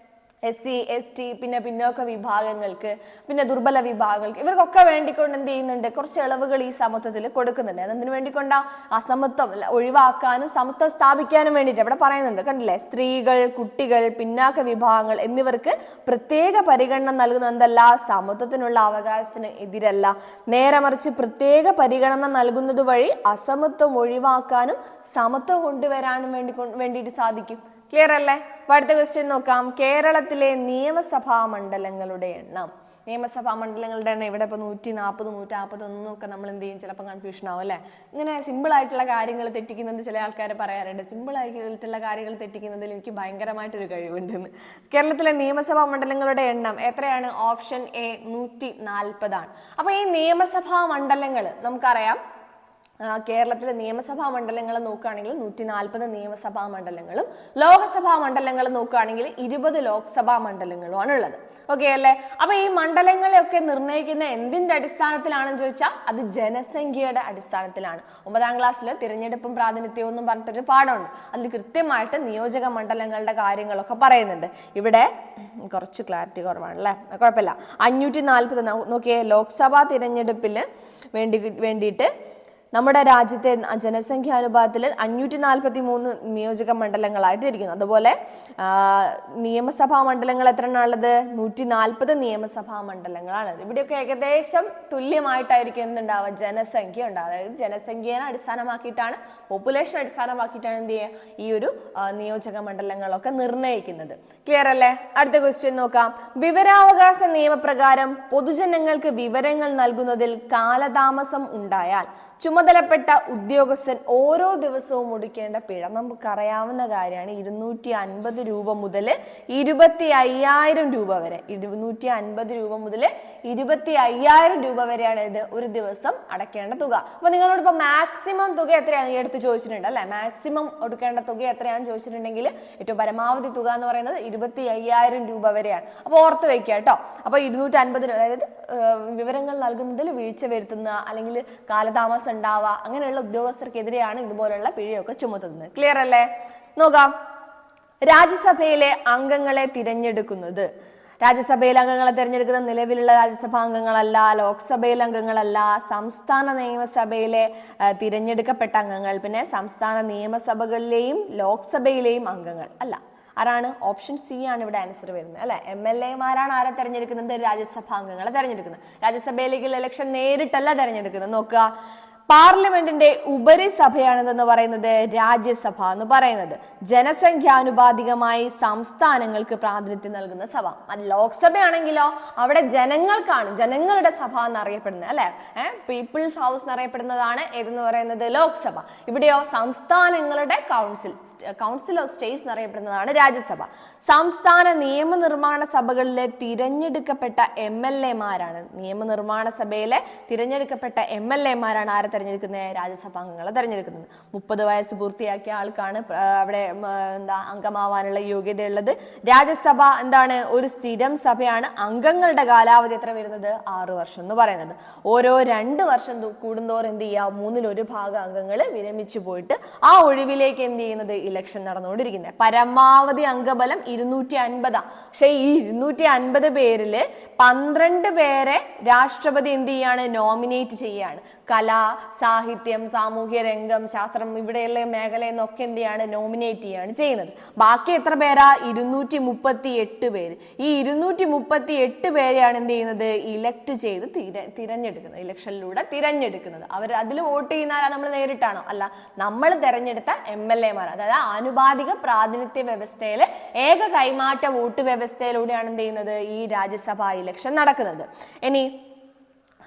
Speaker 1: SC ST, പിന്നെ പിന്നോക്ക വിഭാഗങ്ങൾക്ക്, പിന്നെ ദുർബല വിഭാഗങ്ങൾക്ക്, ഇവർക്കൊക്കെ വേണ്ടിക്കൊണ്ട് എന്ത് ചെയ്യുന്നുണ്ട്? കുറച്ച് ഇളവുകൾ ഈ സമത്വത്തിൽ കൊടുക്കുന്നുണ്ട്. അതെന്തിനു വേണ്ടിക്കൊണ്ടാ? അസമത്വം ഒഴിവാക്കാനും സമത്വം സ്ഥാപിക്കാനും വേണ്ടിയിട്ട് ഇവിടെ പറയുന്നുണ്ട്. കണ്ടില്ലേ? സ്ത്രീകൾ, കുട്ടികൾ, പിന്നാക്ക വിഭാഗങ്ങൾ എന്നിവർക്ക് പ്രത്യേക പരിഗണന നൽകുന്ന എന്തല്ല? സമത്വത്തിനുള്ള അവകാശത്തിന് എതിരല്ല. നേരെ മറിച്ച് പ്രത്യേക പരിഗണന നൽകുന്നത് വഴി അസമത്വം ഒഴിവാക്കാനും സമത്വം കൊണ്ടുവരാനും വേണ്ടിയിട്ട് സാധിക്കും. ക്ലിയർ അല്ലേ? അടുത്ത ക്വസ്റ്റ്യൻ നോക്കാം. കേരളത്തിലെ നിയമസഭാ മണ്ഡലങ്ങളുടെ എണ്ണം. നിയമസഭാ മണ്ഡലങ്ങളുടെ എണ്ണം ഇവിടെ ഇപ്പോൾ 140, 141 ഒക്കെ നമ്മൾ എന്ത് ചെയ്യും? ചിലപ്പോൾ കൺഫ്യൂഷൻ ആവും അല്ലേ? ഇങ്ങനെ സിമ്പിൾ ആയിട്ടുള്ള കാര്യങ്ങൾ തെറ്റിക്കുന്നത് ചില ആൾക്കാർ പറയാറുണ്ട്. സിമ്പിൾ ആയിട്ടുള്ള കാര്യങ്ങൾ തെറ്റിക്കുന്നതിൽ എനിക്ക് ഭയങ്കരമായിട്ടൊരു കഴിവുണ്ടെന്ന്. കേരളത്തിലെ നിയമസഭാ മണ്ഡലങ്ങളുടെ എണ്ണം എത്രയാണ്? ഓപ്ഷൻ A 140 ആണ്. അപ്പൊ ഈ നിയമസഭാ മണ്ഡലങ്ങൾ നമുക്കറിയാം, കേരളത്തിലെ നിയമസഭാ മണ്ഡലങ്ങൾ നോക്കുകയാണെങ്കിൽ 140 നിയമസഭാ മണ്ഡലങ്ങളും ലോകസഭാ മണ്ഡലങ്ങൾ നോക്കുകയാണെങ്കിൽ 20 ലോക്സഭാ മണ്ഡലങ്ങളുമാണ് ഉള്ളത്. ഓക്കെ അല്ലേ? അപ്പൊ ഈ മണ്ഡലങ്ങളെയൊക്കെ നിർണ്ണയിക്കുന്ന എന്തിന്റെ അടിസ്ഥാനത്തിലാണെന്ന് ചോദിച്ചാൽ അത് ജനസംഖ്യയുടെ അടിസ്ഥാനത്തിലാണ്. 9ാം ക്ലാസ്സിൽ തിരഞ്ഞെടുപ്പും പ്രാതിനിധ്യവും എന്നും പറഞ്ഞിട്ടൊരു പാഠമുണ്ട്. അതിൽ കൃത്യമായിട്ട് നിയോജക മണ്ഡലങ്ങളുടെ കാര്യങ്ങളൊക്കെ പറയുന്നുണ്ട്. ഇവിടെ കുറച്ച് ക്ലാരിറ്റി കുറവാണല്ലേ, കുഴപ്പമില്ല. 540 നോക്കിയേ, ലോക്സഭാ തിരഞ്ഞെടുപ്പിന് വേണ്ടിയിട്ട് നമ്മുടെ രാജ്യത്തെ ജനസംഖ്യാനുപാതത്തിൽ 543 നിയോജക മണ്ഡലങ്ങളായിട്ട് ഇരിക്കുന്നു. അതുപോലെ നിയമസഭാ മണ്ഡലങ്ങൾ എത്ര ഉള്ളത്? 140 നിയമസഭാ മണ്ഡലങ്ങളാണ്. ഇവിടെയൊക്കെ ഏകദേശം തുല്യമായിട്ടായിരിക്കും എന്തുണ്ടാവുക? ജനസംഖ്യ ഉണ്ടാവുക. അതായത് ജനസംഖ്യയെ അടിസ്ഥാനമാക്കിയിട്ടാണ്, പോപ്പുലേഷൻ അടിസ്ഥാനമാക്കിയിട്ടാണ് എന്ത് ചെയ്യുക? ഈ ഒരു നിയോജക മണ്ഡലങ്ങളൊക്കെ നിർണ്ണയിക്കുന്നത്. ക്ലിയർ അല്ലേ? അടുത്ത ക്വസ്റ്റ്യൻ നോക്കാം. വിവരാവകാശ നിയമപ്രകാരം പൊതുജനങ്ങൾക്ക് വിവരങ്ങൾ നൽകുന്നതിൽ കാലതാമസം ഉണ്ടായാൽ ചുമതലപ്പെട്ട ഉദ്യോഗസ്ഥൻ ഓരോ ദിവസവും ഒടുക്കേണ്ട പിഴ. നമുക്കറിയാവുന്ന കാര്യമാണ്. 250 രൂപ മുതൽ 25,000 രൂപ വരെ. 250 രൂപ മുതൽ 25,000 രൂപ വരെയാണ് ഇത് ഒരു ദിവസം അടയ്ക്കേണ്ട തുക. അപ്പൊ നിങ്ങളോട് ഇപ്പൊ മാക്സിമം തുക എത്രയാണ് ഈ അടുത്ത് ചോദിച്ചിട്ടുണ്ട് അല്ലെ? മാക്സിമം ഒടുക്കേണ്ട തുക എത്രയാണെന്ന് ചോദിച്ചിട്ടുണ്ടെങ്കിൽ ഏറ്റവും പരമാവധി തുക എന്ന് പറയുന്നത് 25,000 രൂപ വരെയാണ്. അപ്പൊ ഓർത്ത് വെക്കുക കേട്ടോ. അപ്പൊ 250, അതായത് വിവരങ്ങൾ നൽകുന്നതിൽ വീഴ്ച വരുത്തുന്ന അല്ലെങ്കിൽ കാലതാമസം ഉണ്ടാവുക അങ്ങനെയുള്ള ഉദ്യോഗസ്ഥർക്കെതിരെയാണ് ഇതുപോലുള്ള പിഴയൊക്കെ ചുമത്തുന്നത്. ക്ലിയർ അല്ലേ? നോക്കാം. രാജ്യസഭയിലെ അംഗങ്ങളെ തിരഞ്ഞെടുക്കുന്നത്. രാജ്യസഭയിലെ അംഗങ്ങളെ തിരഞ്ഞെടുക്കുന്ന നിലവിലുള്ള രാജ്യസഭാ അംഗങ്ങളല്ല, ലോക്സഭയിലെ അംഗങ്ങളല്ല, സംസ്ഥാന നിയമസഭയിലെ തിരഞ്ഞെടുക്കപ്പെട്ട അംഗങ്ങൾ, പിന്നെ സംസ്ഥാന നിയമസഭകളിലെയും ലോക്സഭയിലെയും അംഗങ്ങൾ അല്ല. ആരാണ്? ഓപ്ഷൻ C ആണ് ഇവിടെ ആൻസർ വരുന്നത് അല്ലെ. MLA-മാരാണ് ആരെ തെരഞ്ഞെടുക്കുന്നത്? രാജ്യസഭാ അംഗങ്ങളെ തെരഞ്ഞെടുക്കുന്നത്. രാജ്യസഭയിലേക്കുള്ള ഇലക്ഷൻ നേരിട്ടല്ല തെരഞ്ഞെടുക്കുന്നത്. നോക്കുക, പാർലമെന്റിന്റെ ഉപരിസഭയാണെന്ന് പറയുന്നത് രാജ്യസഭ എന്ന് പറയുന്നത്. ജനസംഖ്യാനുപാതികമായി സംസ്ഥാനങ്ങൾക്ക് പ്രാതിനിധ്യം നൽകുന്ന സഭ. അത് ലോക്സഭയാണെങ്കിലോ അവിടെ ജനങ്ങൾക്കാണ്, ജനങ്ങളുടെ സഭ എന്നറിയപ്പെടുന്നത് അല്ലെ. പീപ്പിൾസ് ഹൗസ് എന്നറിയപ്പെടുന്നതാണ് ഏതെന്ന് പറയുന്നത്? ലോക്സഭ. ഇവിടെയോ സംസ്ഥാനങ്ങളുടെ കൗൺസിൽ ഓഫ് സ്റ്റേറ്റ്സ് എന്നറിയപ്പെടുന്നതാണ് രാജ്യസഭ. സംസ്ഥാന നിയമനിർമ്മാണ സഭകളിലെ തിരഞ്ഞെടുക്കപ്പെട്ട MLA-മാരാണ്, നിയമനിർമ്മാണ സഭയിലെ തിരഞ്ഞെടുക്കപ്പെട്ട MLA-മാരാണ് ആരെ തെരഞ്ഞെടുക്കുന്നത്? രാജ്യസഭാ അംഗങ്ങളെ തെരഞ്ഞെടുക്കുന്നത്. 30 വയസ്സ് പൂർത്തിയാക്കിയ ആൾക്കാണ് അവിടെ അംഗമാവാനുള്ള യോഗ്യതയുള്ളത്. രാജ്യസഭ എന്താണ്? ഒരു സ്ഥിരം സഭയാണ്. അംഗങ്ങളുടെ കാലാവധി എത്ര വരുന്നത്? 6 വർഷം എന്ന് പറയുന്നത്. ഓരോ 2 വർഷം കൂടുന്തോറും എന്ത് ചെയ്യുക? 1/3 ഭാഗം അംഗങ്ങൾ വിരമിച്ചു പോയിട്ട് ആ ഒഴിവിലേക്ക് എന്ത് ചെയ്യുന്നത്? ഇലക്ഷൻ നടന്നുകൊണ്ടിരിക്കുന്നത്. പരമാവധി അംഗബലം 250. പക്ഷെ ഈ 250 പേരില് 12 പേരെ രാഷ്ട്രപതി എന്ത് ചെയ്യാണ്? നോമിനേറ്റ് ചെയ്യാണ്. കല, സാഹിത്യം, സാമൂഹ്യ രംഗം, ശാസ്ത്രം, ഇവിടെയുള്ള മേഖലയിൽ നിന്നൊക്കെ എന്ത് ചെയ്യാണ്? നോമിനേറ്റ് ചെയ്യാണ് ചെയ്യുന്നത്. ബാക്കി എത്ര പേരാ? 238 പേര്. ഈ 238 പേരെയാണ് എന്ത് ചെയ്യുന്നത്? ഇലക്ട് ചെയ്ത് തിരഞ്ഞെടുക്കുന്നത്, ഇലക്ഷനിലൂടെ തിരഞ്ഞെടുക്കുന്നത്. അവർ അതിൽ വോട്ട് ചെയ്യുന്നവരാ? നമ്മൾ നേരിട്ടാണോ? അല്ല, നമ്മൾ തെരഞ്ഞെടുത്ത MLA-മാർ. അതായത് ആനുപാതിക പ്രാതിനിധ്യ വ്യവസ്ഥയിലെ ഏക കൈമാറ്റ വോട്ട് വ്യവസ്ഥയിലൂടെയാണ് എന്ത് ചെയ്യുന്നത്? ഈ രാജ്യസഭാ ഇലക്ഷൻ നടക്കുന്നത്. ഇനി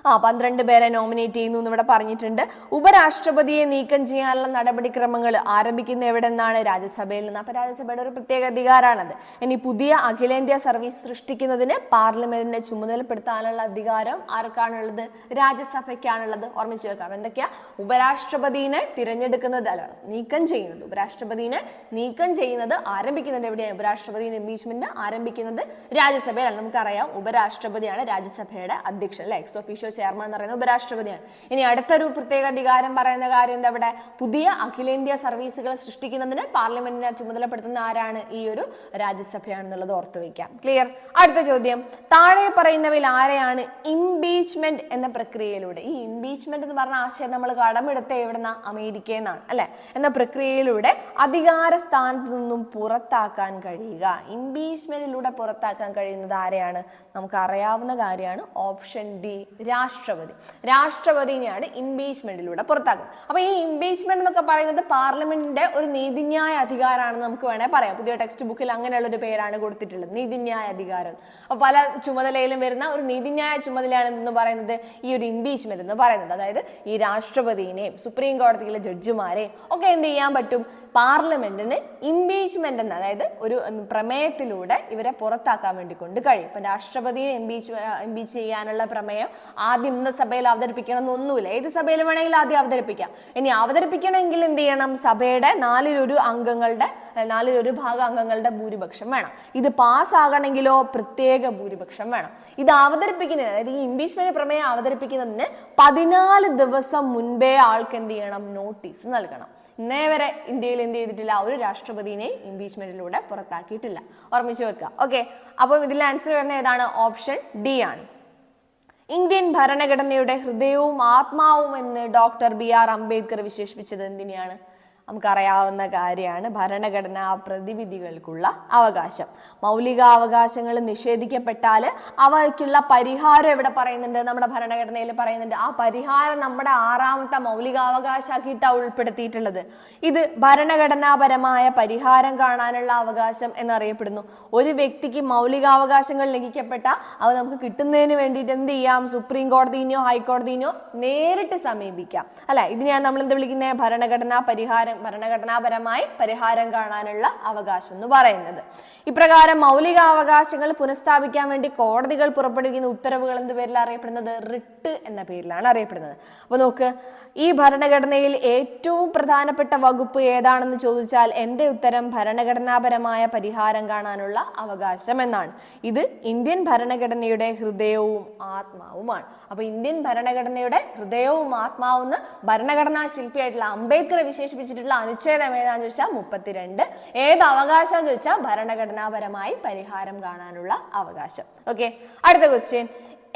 Speaker 1: 12 പേരെ നോമിനേറ്റ് ചെയ്യുന്നു എന്ന് ഇവിടെ പറഞ്ഞിട്ടുണ്ട്. ഉപരാഷ്ട്രപതിയെ നീക്കം ചെയ്യാനുള്ള നടപടിക്രമങ്ങൾ ആരംഭിക്കുന്ന എവിടെ നിന്നാണ്? രാജ്യസഭയിൽ നിന്ന്. അപ്പൊ രാജ്യസഭയുടെ ഒരു പ്രത്യേക അധികാരമാണത്. ഇനി പുതിയ അഖിലേന്ത്യാ സർവീസ് സൃഷ്ടിക്കുന്നതിന് പാർലമെന്റിനെ ചുമതലപ്പെടുത്താനുള്ള അധികാരം ആർക്കാണുള്ളത്? രാജ്യസഭയ്ക്കാണുള്ളത്. ഓർമ്മിച്ച് വെക്കാം. എന്തൊക്കെയാ? ഉപരാഷ്ട്രപതിനെ തിരഞ്ഞെടുക്കുന്നത് അല്ല നീക്കം ചെയ്യുന്നത്, ഉപരാഷ്ട്രപതിനെ നീക്കം ചെയ്യുന്നത് ആരംഭിക്കുന്നത് എവിടെയാണ്? ഉപരാഷ്ട്രപതിയുടെ ഇംപീച്ച്മെന്റ് ആരംഭിക്കുന്നത് രാജ്യസഭയിലാണ്. നമുക്കറിയാം ഉപരാഷ്ട്രപതിയാണ് രാജ്യസഭയുടെ അധ്യക്ഷൻ അല്ലെ, എക്സ് ഒഫീഷ്യോ ചെയർമാൻ എന്ന് പറയുന്നത് ഉപരാഷ്ട്രപതിയാണ്. ഇനി അടുത്തൊരു പ്രത്യേക അധികാരം പറയുന്ന കാര്യം എന്താ? ഇവിടെ പുതിയ അഖിലേന്ത്യാ സർവീസുകൾ സൃഷ്ടിക്കുന്നതിന് പാർലമെന്റിനെ ചുമതലപ്പെടുത്തുന്ന ആരാണ്? ഈ ഒരു രാജ്യസഭയാണെന്നുള്ളത് ഓർത്തു വയ്ക്കാം. ക്ലിയർ? അടുത്ത ചോദ്യം, താഴെ പറയുന്നവയിൽ ആരെയാണ് ഇംപീച്ച്മെന്റ് എന്ന പ്രക്രിയയിലൂടെ, ഈ ഇംപീച്ച്മെന്റ് എന്ന് പറഞ്ഞ ആശയം നമ്മൾ കടമെടുത്ത എവിടുന്ന? അമേരിക്കയിൽ നിന്നാണ് അല്ലെ, എന്ന പ്രക്രിയയിലൂടെ അധികാര സ്ഥാനത്ത് നിന്നും പുറത്താക്കാൻ കഴിയുക? ഇംപീച്ച്മെന്റിലൂടെ പുറത്താക്കാൻ കഴിയുന്നത് ആരെയാണ്? നമുക്ക് അറിയാവുന്ന കാര്യമാണ്. ഓപ്ഷൻ ഡി, രാഷ്ട്രപതി. രാഷ്ട്രപതിനെയാണ് ഇംപീച്ച്മെന്റിലൂടെ പുറത്താക്കുന്നത്. അപ്പൊ ഈ ഇംപീച്ച്മെന്റ് എന്നൊക്കെ പറയുന്നത് പാർലമെന്റിന്റെ ഒരു നീതിന്യായ അധികാരമാണെന്ന് നമുക്ക് വേണേൽ പറയാം. പുതിയ ടെക്സ്റ്റ് ബുക്കിൽ അങ്ങനെയുള്ള ഒരു പേരാണ് കൊടുത്തിട്ടുള്ളത്, നീതിന്യായ അധികാരം. അപ്പൊ പല ചുമതലയിലും വരുന്ന ഒരു നീതിന്യായ ചുമതലയാണ് എന്ന് പറയുന്നത് ഈ ഒരു ഇംപീച്ച്മെന്റ് എന്ന് പറയുന്നത്. അതായത് ഈ രാഷ്ട്രപതിനെയും സുപ്രീം കോടതിയിലെ ജഡ്ജിമാരെയും ഒക്കെ എന്ത് ചെയ്യാൻ പറ്റും? പാർലമെന്റിന് ഇംപീച്ച്മെന്റ് എന്ന, അതായത് ഒരു പ്രമേയത്തിലൂടെ ഇവരെ പുറത്താക്കാൻ വേണ്ടി കൊണ്ട് കഴിയും. ഇപ്പൊ രാഷ്ട്രപതിയെ ഇംപീച്ച് ചെയ്യാനുള്ള പ്രമേയം ആദ്യം ഇന്ന സഭയിൽ അവതരിപ്പിക്കണം എന്നൊന്നുമില്ല. ഏത് സഭയിൽ വേണമെങ്കിലും ആദ്യം അവതരിപ്പിക്കാം. ഇനി അവതരിപ്പിക്കണമെങ്കിൽ എന്ത് ചെയ്യണം? സഭയുടെ 4/1 ഭാഗം അംഗങ്ങളുടെ ഭൂരിപക്ഷം വേണം. ഇത് പാസ്സാകണമെങ്കിലോ പ്രത്യേക ഭൂരിപക്ഷം വേണം. ഇത് അവതരിപ്പിക്കുന്നതിന്, അതായത് ഈ ഇംപീച്ച്മെന്റ് പ്രമേയം അവതരിപ്പിക്കുന്നതിന് 14 ദിവസം മുൻപേ ആൾക്ക് എന്ത് ചെയ്യണം? നോട്ടീസ് നൽകണം. ഇന്നേ വരെ ഇന്ത്യയിൽ എന്ത് ചെയ്തിട്ടില്ല? ഒരു രാഷ്ട്രപതിനെ ഇംപീച്ച്മെന്റിലൂടെ പുറത്താക്കിയിട്ടില്ല. ഓർമ്മിച്ച് വെക്കുക. ഓക്കെ, അപ്പം ഇതിൽ ആൻസർ വരുന്നത് ഏതാണ്? ഓപ്ഷൻ ഡി ആണ്. ഇന്ത്യൻ ഭരണഘടനയുടെ ഹൃദയവും ആത്മാവും എന്ന് ഡോക്ടർ BR അംബേദ്കർ വിശേഷിപ്പിച്ചത് എന്തിനെയാണ്? നമുക്കറിയാവുന്ന കാര്യമാണ്. ഭരണഘടനാ പ്രതിവിധികൾക്കുള്ള അവകാശം. മൗലികാവകാശങ്ങൾ നിഷേധിക്കപ്പെട്ടാൽ അവയ്ക്കുള്ള പരിഹാരം എവിടെ പറയുന്നുണ്ട്? നമ്മുടെ ഭരണഘടനയിൽ പറയുന്നുണ്ട്. ആ പരിഹാരം നമ്മുടെ 6ാമത്തെ മൗലികാവകാശമാക്കിയിട്ടാണ് ഉൾപ്പെടുത്തിയിട്ടുള്ളത്. ഇത് ഭരണഘടനാപരമായ പരിഹാരം കാണാനുള്ള അവകാശം എന്നറിയപ്പെടുന്നു. ഒരു വ്യക്തിക്ക് മൗലികാവകാശങ്ങൾ ലംഘിക്കപ്പെട്ട അവ നമുക്ക് കിട്ടുന്നതിന് വേണ്ടിയിട്ട് എന്ത് ചെയ്യാം? സുപ്രീം കോടതിനെയോ ഹൈക്കോടതിനെയോ നേരിട്ട് സമീപിക്കാം അല്ലെ. ഇതിനെയാണ് നമ്മൾ എന്ത് വിളിക്കുന്നത്? ഭരണഘടനാപരമായി പരിഹാരം കാണാനുള്ള അവകാശം എന്ന് പറയുന്നത്. ഇപ്രകാരം മൗലികാവകാശങ്ങൾ പുനഃസ്ഥാപിക്കാൻ വേണ്ടി കോടതികൾ പുറപ്പെടുവിക്കുന്ന ഉത്തരവുകൾ എന്ത് പേരിലാണ് അറിയപ്പെടുന്നത്? റിട്ട് എന്ന പേരിലാണ് അറിയപ്പെടുന്നത്. അപ്പൊ നോക്ക്, ഈ ഭരണഘടനയിൽ ഏറ്റവും പ്രധാനപ്പെട്ട വകുപ്പ് ഏതാണെന്ന് ചോദിച്ചാൽ എൻ്റെ ഉത്തരം ഭരണഘടനാപരമായ പരിഹാരം കാണാനുള്ള അവകാശം എന്നാണ്. ഇത് ഇന്ത്യൻ ഭരണഘടനയുടെ ഹൃദയവും ആത്മാവുമാണ്. അപ്പൊ ഇന്ത്യൻ ഭരണഘടനയുടെ ഹൃദയവും ആത്മാവും എന്ന് ഭരണഘടനാ ശില്പിയായിട്ടുള്ള അംബേദ്കർ വിശേഷിപ്പിച്ചിട്ടുള്ള അനുച്ഛേദം ഏതാന്ന് ചോദിച്ചാൽ 32. ഏത് അവകാശം ചോദിച്ചാൽ ഭരണഘടനാപരമായി പരിഹാരം കാണാനുള്ള അവകാശം. ഓക്കെ, അടുത്ത ക്വസ്റ്റ്യൻ,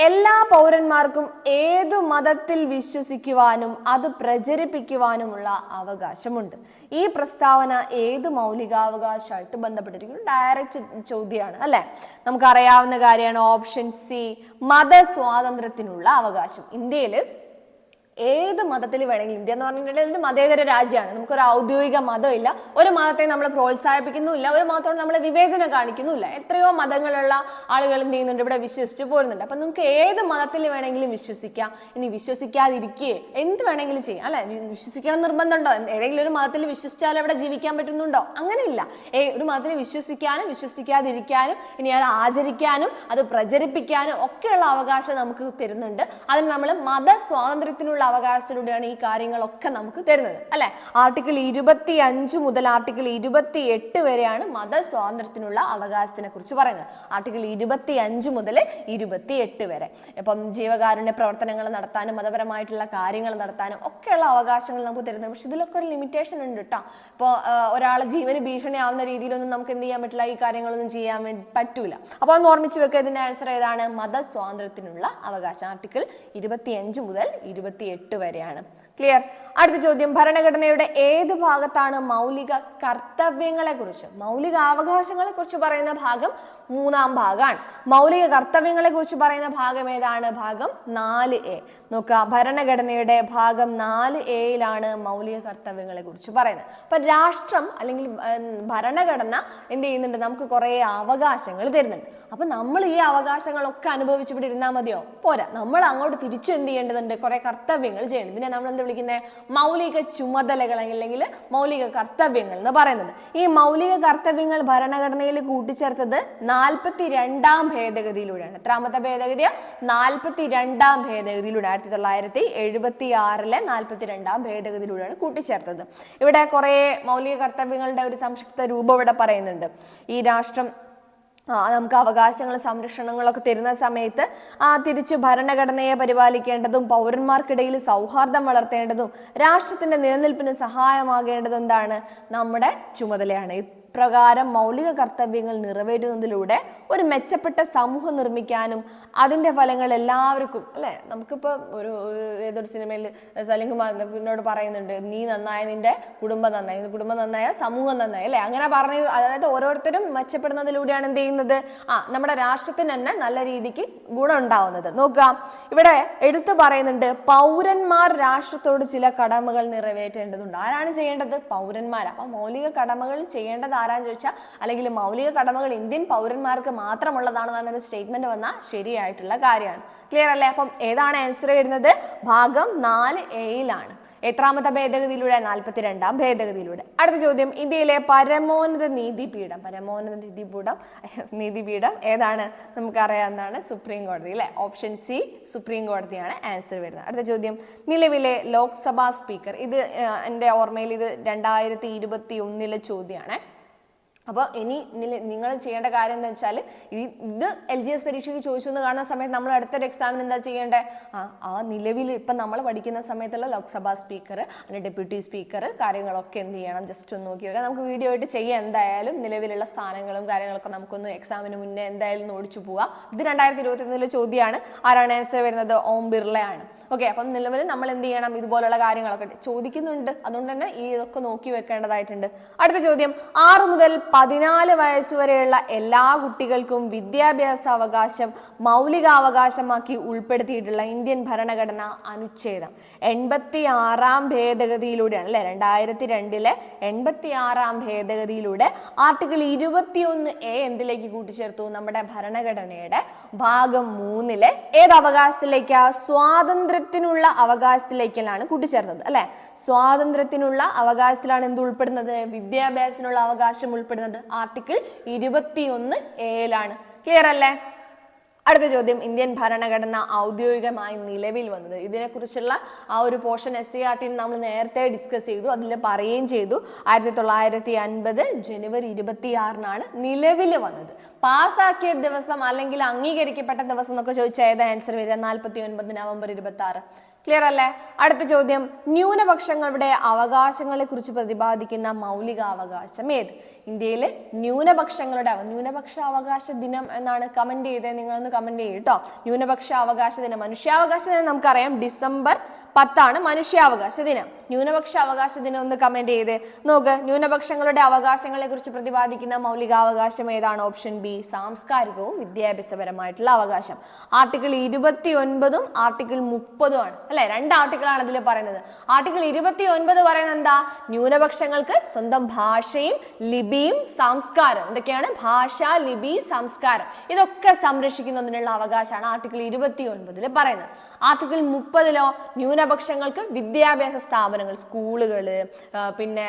Speaker 1: എല്ലാ പൗരന്മാർക്കും ഏതു മതത്തിൽ വിശ്വസിക്കുവാനും അത് പ്രചരിപ്പിക്കുവാനുമുള്ള അവകാശമുണ്ട്. ഈ പ്രസ്താവന ഏത് മൗലികാവകാശമായിട്ട് ബന്ധപ്പെട്ടിരിക്കുന്നു? ഡയറക്റ്റ് ചോദ്യമാണ് അല്ലെ. നമുക്കറിയാവുന്ന കാര്യമാണ്. ഓപ്ഷൻ സി, മതസ്വാതന്ത്ര്യത്തിനുള്ള അവകാശം. ഇന്ത്യയിൽ ഏത് മതത്തിൽ വേണമെങ്കിലും, ഇന്ത്യ എന്ന് പറഞ്ഞിട്ടുണ്ടെങ്കിൽ ഒരു മതേതര രാജ്യമാണ്. നമുക്കൊരു ഔദ്യോഗിക മതമില്ല, ഒരു മതത്തെ നമ്മൾ പ്രോത്സാഹിപ്പിക്കുന്നുമില്ല, ഒരു മതത്തോട് നമ്മൾ വിവേചനം കാണിക്കുന്നുമില്ല. എത്രയോ മതങ്ങളുള്ള ആളുകൾ എന്ത് ചെയ്യുന്നുണ്ട്? ഇവിടെ വിശ്വസിച്ച് പോരുന്നുണ്ട്. അപ്പൊ നിങ്ങൾക്ക് ഏത് മതത്തിൽ വേണമെങ്കിലും വിശ്വസിക്കാം. ഇനി വിശ്വസിക്കാതിരിക്കുകയെ എന്ത് വേണമെങ്കിലും ചെയ്യാം അല്ലെ. വിശ്വസിക്കണം നിർബന്ധമുണ്ടോ? ഏതെങ്കിലും ഒരു മതത്തിൽ വിശ്വസിച്ചാൽ അവിടെ ജീവിക്കാൻ പറ്റുന്നുണ്ടോ? അങ്ങനെയില്ല. ഒരു മതത്തിൽ വിശ്വസിക്കാനും വിശ്വസിക്കാതിരിക്കാനും ഇനി അത് ആചരിക്കാനും അത് പ്രചരിപ്പിക്കാനും ഒക്കെയുള്ള അവകാശം നമുക്ക് തരുന്നുണ്ട്. അതിന് നമ്മൾ മതസ്വാതന്ത്ര്യത്തിനുള്ള അവകാശത്തിലൂടെയാണ് ഈ കാര്യങ്ങളൊക്കെ നമുക്ക് തരുന്നത് അല്ലെ. ആർട്ടിക്കിൾ 25 മുതൽ ആർട്ടിക്കിൾ 28 വരെയാണ് മതസ്വാതന്ത്ര്യത്തിനുള്ള അവകാശത്തിനെ കുറിച്ച് പറയുന്നത്. ആർട്ടിക്കിൾ 25 മുതൽ 28 വരെ. ഇപ്പം ജീവകാരുണ്യ പ്രവർത്തനങ്ങൾ നടത്താനും മതപരമായിട്ടുള്ള കാര്യങ്ങൾ നടത്താനും ഒക്കെയുള്ള അവകാശങ്ങൾ നമുക്ക് തരുന്നത്. പക്ഷെ ഇതിലൊക്കെ ഒരു ലിമിറ്റേഷൻ ഉണ്ട് കേട്ടോ. ഇപ്പോൾ ഒരാളെ ജീവന് ഭീഷണിയാവുന്ന രീതിയിലൊന്നും നമുക്ക് എന്ത് ചെയ്യാൻ പറ്റില്ല, ഈ കാര്യങ്ങളൊന്നും ചെയ്യാൻ വേണ്ടി പറ്റൂല. അപ്പോൾ ഒന്ന് ഓർമ്മിച്ച് വെക്കുക, ഇതിന്റെ ആൻസർ ഏതാണ്? മതസ്വാതന്ത്ര്യത്തിനുള്ള അവകാശം. ആർട്ടിക്കിൾ 25 മുതൽ 28 വരെയാണ്. ക്ലിയർ? അടുത്ത ചോദ്യം, ഭരണഘടനയുടെ ഏത് ഭാഗത്താണ് മൗലിക കർത്തവ്യങ്ങളെ കുറിച്ച്, മൗലിക അവകാശങ്ങളെ കുറിച്ച് പറയുന്ന ഭാഗം 3-ാം ഭാഗമാണ്. മൗലിക കർത്തവ്യങ്ങളെ കുറിച്ച് പറയുന്ന ഭാഗം ഏതാണ്? ഭാഗം 4A. നോക്കുക, ഭരണഘടനയുടെ ഭാഗം 4A മൗലിക കർത്തവ്യങ്ങളെ കുറിച്ച് പറയുന്നത്. അപ്പൊ രാഷ്ട്രം അല്ലെങ്കിൽ ഭരണഘടന എന്ത് ചെയ്യുന്നുണ്ട്? നമുക്ക് കുറെ അവകാശങ്ങൾ തരുന്നുണ്ട്. അപ്പൊ നമ്മൾ ഈ അവകാശങ്ങളൊക്കെ അനുഭവിച്ച് ഇവിടെ ഇരുന്നാൽ മതിയോ? പോരാ, നമ്മൾ അങ്ങോട്ട് തിരിച്ചു എന്ത് ചെയ്യേണ്ടതുണ്ട്? കുറെ കർത്തവ്യങ്ങൾ ചെയ്യണം. ഇതിനെ നമ്മൾ എന്ത് വിളിക്കുന്നത്? മൗലിക ചുമതലകൾ അല്ലെങ്കിൽ മൗലിക കർത്തവ്യങ്ങൾ എന്ന് പറയുന്നത്. ഈ മൗലിക കർത്തവ്യങ്ങൾ ഭരണഘടനയിൽ കൂട്ടിച്ചേർത്തത് 42-ാം ഭേദഗതിയിലൂടെയാണ്. എത്രാമത്തെ ഭേദഗതിയാ? 42-ാം ഭേദഗതിയിലൂടെ 1976 42-ാം ഭേദഗതിയിലൂടെയാണ് കൂട്ടിച്ചേർത്തത്. ഇവിടെ കുറെ മൗലിക കർത്തവ്യങ്ങളുടെ ഒരു സംക്ഷിപ്ത രൂപം ഇവിടെ പറയുന്നുണ്ട്. ഈ രാഷ്ട്രം നമുക്ക് അവകാശങ്ങളും സംരക്ഷണങ്ങളൊക്കെ തരുന്ന സമയത്ത് തിരിച്ച് ഭരണഘടനയെ പരിപാലിക്കേണ്ടതും പൗരന്മാർക്കിടയിൽ സൗഹാർദ്ദം വളർത്തേണ്ടതും രാഷ്ട്രത്തിന്റെ നിലനിൽപ്പിന് സഹായമാകേണ്ടതും എന്താണ്? നമ്മുടെ ചുമതലയാണ്. പ്രകാരം മൗലിക കർത്തവ്യങ്ങൾ നിറവേറ്റുന്നതിലൂടെ ഒരു മെച്ചപ്പെട്ട സമൂഹം നിർമ്മിക്കാനും അതിന്റെ ഫലങ്ങൾ എല്ലാവർക്കും, അല്ലെ? നമുക്കിപ്പോ ഏതൊരു സിനിമയിൽ സലിംകുമാറിനോട് പറയുന്നുണ്ട്, നീ നന്നായ നിന്റെ കുടുംബം നന്നായി, കുടുംബം നന്നായ സമൂഹം നന്നായി, അല്ലെ? അങ്ങനെ പറഞ്ഞു. അതായത് ഓരോരുത്തരും മെച്ചപ്പെടുന്നതിലൂടെയാണ് എന്ത് ചെയ്യുന്നത്? നമ്മുടെ രാഷ്ട്രത്തിന് തന്നെ നല്ല രീതിക്ക് ഗുണം ഉണ്ടാവുന്നത്. നോക്കുക, ഇവിടെ എടുത്തു പറയുന്നുണ്ട്, പൗരന്മാർ രാഷ്ട്രത്തോട് ചില കടമകൾ നിറവേറ്റേണ്ടതുണ്ട്. ആരാണ് ചെയ്യേണ്ടത്? പൗരന്മാർ. അപ്പൊ മൗലിക കടമകൾ ചെയ്യേണ്ടത് ആരാന്ന് ചോദിച്ചാൽ, അല്ലെങ്കിൽ മൗലിക കടമകൾ ഇന്ത്യൻ പൗരന്മാർക്ക് മാത്രമുള്ളതാണെന്നൊരു സ്റ്റേറ്റ്മെന്റ് വന്നാൽ ശരിയായിട്ടുള്ള കാര്യമാണ്. ക്ലിയർ അല്ലേ? അപ്പം ഏതാണ് ആൻസർ വരുന്നത്? ഭാഗം 4A. എത്രാമത്തെ ഭേദഗതിയിലൂടെ? 42-ാം ഭേദഗതിയിലൂടെ. അടുത്ത ചോദ്യം, ഇന്ത്യയിലെ പരമോന്നത നീതിപീഠം ഏതാണ്? നമുക്കറിയാവുന്നതാണ് സുപ്രീം കോടതി, അല്ലെ? ഓപ്ഷൻ സി സുപ്രീം കോടതിയാണ് ആൻസർ വരുന്നത്. അടുത്ത ചോദ്യം, നിലവിലെ ലോക്സഭാ സ്പീക്കർ. ഇത് എൻ്റെ ഓർമ്മയിൽ ഇത് 2021 ചോദ്യമാണ്. അപ്പോൾ ഇനി നിങ്ങൾ ചെയ്യേണ്ട കാര്യം എന്താ വെച്ചാൽ, ഇത് LGS പരീക്ഷയ്ക്ക് ചോദിച്ചു എന്ന് കാണുന്ന സമയത്ത് നമ്മൾ അടുത്തൊരു എക്സാമിന് എന്താ ചെയ്യേണ്ടത്? നിലവിൽ ഇപ്പം നമ്മൾ പഠിക്കുന്ന സമയത്തുള്ള ലോക്സഭാ സ്പീക്കർ, അതിൻ്റെ ഡെപ്യൂട്ടി സ്പീക്കർ, കാര്യങ്ങളൊക്കെ എന്ത് ചെയ്യണം? ജസ്റ്റ് ഒന്ന് നോക്കി വെക്കാം. നമുക്ക് വീഡിയോ ആയിട്ട് ചെയ്യാം. എന്തായാലും നിലവിലുള്ള സ്ഥാനങ്ങളും കാര്യങ്ങളൊക്കെ നമുക്കൊന്ന് എക്സാമിന് മുന്നേ എന്തായാലും ഓടിച്ചു പോവാം. ഇത് 2021 ചോദ്യമാണ്. ആരാണ് ആൻസർ വരുന്നത്? ഓം ബിർളയാണ്. ഓക്കെ, അപ്പം നിലവിൽ നമ്മൾ എന്ത് ചെയ്യണം? ഇതുപോലുള്ള കാര്യങ്ങളൊക്കെ ചോദിക്കുന്നുണ്ട്, അതുകൊണ്ട് തന്നെ ഇതൊക്കെ നോക്കി വെക്കേണ്ടതായിട്ടുണ്ട്. അടുത്ത ചോദ്യം, 6 മുതൽ 14 വയസ്സ് വരെയുള്ള എല്ലാ കുട്ടികൾക്കും വിദ്യാഭ്യാസ അവകാശം മൗലികാവകാശമാക്കി ഉൾപ്പെടുത്തിയിട്ടുള്ള ഇന്ത്യൻ ഭരണഘടന അനുച്ഛേദം 86-ാം ഭേദഗതിയിലൂടെയാണ്, അല്ലെ? 2002 86-ാം ഭേദഗതിയിലൂടെ ആർട്ടിക്കിൾ 21A എന്തിലേക്ക് കൂട്ടിച്ചേർത്തു? നമ്മുടെ ഭരണഘടനയുടെ ഭാഗം 3 ഏത് അവകാശത്തിലേക്കാ? സ്വാതന്ത്ര്യത്തിനുള്ള അവകാശത്തിലേക്കാണ് കൂട്ടിച്ചേർത്തത്, അല്ലെ? സ്വാതന്ത്ര്യത്തിനുള്ള അവകാശത്തിലാണ് എന്ത് ഉൾപ്പെടുന്നത്? വിദ്യാഭ്യാസത്തിനുള്ള അവകാശം ഉൾപ്പെടുന്നത് ആർട്ടിക്കിൾ 21A. ക്ലിയർ അല്ലേ? അടുത്ത ചോദ്യം, ഇന്ത്യൻ ഭരണഘടന ഔദ്യോഗികമായി നിലവിൽ വന്നത്. ഇതിനെക്കുറിച്ചുള്ള ഒരു പോർഷൻ SCERT നമ്മൾ നേരത്തെ ഡിസ്കസ് ചെയ്തു, അതിൽ പറയുകയും ചെയ്തു. 1950 ജനുവരി 26 നിലവിൽ വന്നത്. പാസ്സാക്കിയ ദിവസം അല്ലെങ്കിൽ അംഗീകരിക്കപ്പെട്ട ദിവസം എന്നൊക്കെ ചോദിച്ചാൽ ഏതാ ആൻസർ വരിക? 49 നവംബർ 26. ക്ലിയർ അല്ലേ? അടുത്ത ചോദ്യം, ന്യൂനപക്ഷങ്ങളുടെ അവകാശങ്ങളെ കുറിച്ച് പ്രതിപാദിക്കുന്ന മൗലികാവകാശം ഏത്? ഇന്ത്യയിലെ ന്യൂനപക്ഷ അവകാശ ദിനം എന്നാണ് കമന്റ് ചെയ്തത്. നിങ്ങളൊന്ന് കമന്റ് ചെയ്യും കേട്ടോ. ന്യൂനപക്ഷ അവകാശ ദിനം, മനുഷ്യാവകാശ ദിനം നമുക്കറിയാം ഡിസംബർ 10 മനുഷ്യാവകാശ ദിനം. ന്യൂനപക്ഷ അവകാശ ദിനം ഒന്ന് കമന്റ് ചെയ്ത് നോക്ക്. ന്യൂനപക്ഷങ്ങളുടെ അവകാശങ്ങളെ കുറിച്ച് പ്രതിപാദിക്കുന്ന മൗലികാവകാശം ഏതാണ്? ഓപ്ഷൻ ബി സാംസ്കാരികവും വിദ്യാഭ്യാസപരമായിട്ടുള്ള അവകാശം. ആർട്ടിക്കിൾ 29 ആർട്ടിക്കിൾ 30 ആണ്, അല്ലെ? 2 ആർട്ടിക്കിളാണ് ഇതിൽ പറയുന്നത്. ആർട്ടിക്കിൾ 29 പറയുന്നത് എന്താ? ന്യൂനപക്ഷങ്ങൾക്ക് സ്വന്തം ഭാഷയും ലിപിയും സംസ്കാരം, എന്തൊക്കെയാണ്? ഭാഷ, ലിപി, സംസ്കാരം, ഇതൊക്കെ സംരക്ഷിക്കുന്നതിനുള്ള അവകാശമാണ് ആർട്ടിക്കിൾ 29 പറയുന്നത്. ആർട്ടിക്കിൾ 30 ന്യൂനപക്ഷങ്ങൾക്ക് വിദ്യാഭ്യാസ സ്ഥാപനങ്ങൾ, സ്കൂളുകള്, പിന്നെ